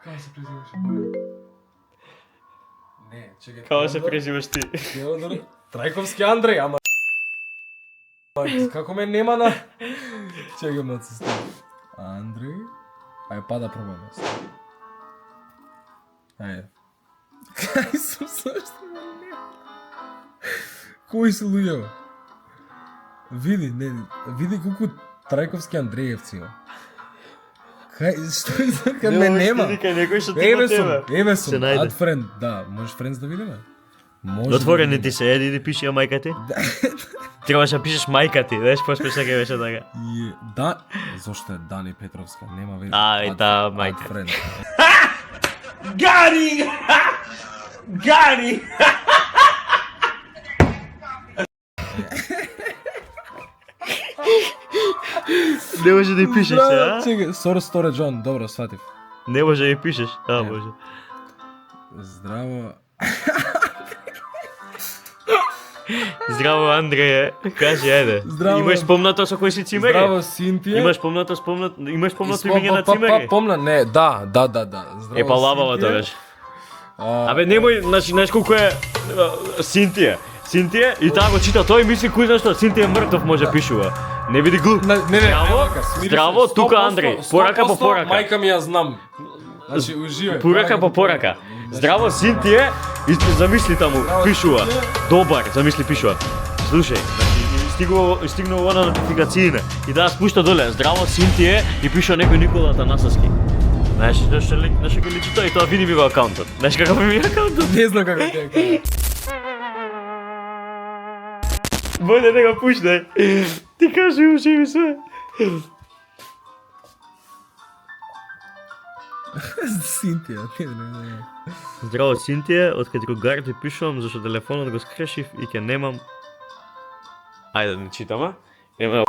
Како се презиваш? Не, чекај. Како се презиваш ти? Теодор Трајковски Андреј, ама како ме нема на... Чекај ме се стави. Андреј... Ај, па да пробаме. Ајде. Кај сум сашто ме нема? Кои се луѓе? Види, не, види колку Трајковски Андреевци има. Кај, што така ме нема? Некој што ти по тебе. Еве сум, add friend, да, можеш friends да видиме? Може. Отворени ти се, еди пиши ја мајка ти. Требаш да пишеш мајка ти, знаеш, поспешно ќе беше така. Да, зошто е Дани Петровска, нема веќе. Ај, да, мајка. Гари! Гари! Не може да ја пишеш, а? Чекај, Сторе Джон, добро, сватив. Не може да ја пишеш, да, може. Здраво. Здраво, Андреје, кажи, ајде. Здраво. Имаш спомнато со кој си цимери? Здраво, Синтија. Имаш спомнато имење на цимери? Помна, не, да. Здраво, Е, па лабава Синтија. тогаш. Абе, немој, значи, знаеш колку е Синтија. Синтија и таа го чита тој мисли кој знае што Синтија мртов може пишува. Не биди глуп. Не, Здраво, тука Андреј. Порака по порака. Мајка ми ја знам. Значи, уживај. Порака по порака. Здраво, Синтија, и замисли таму, пишува. Добар, замисли пишува. Слушај, значи, стигнува на нотификацијне и да спушта доле. Здраво, Синтија, и пишува некој Никола Атанасовски. Знаеш што ќе личи тоа и тоа види ми го акаунтот. Знаеш како ми акаунтот? Не знам како ќе кажа. Боле да го пуштай. Ти кажи уживи све. Синтија, не. Здраво, Синтија, од кај другар ти пишувам, зашто телефонот го скрешив и ќе немам... Ајде, не читам, а?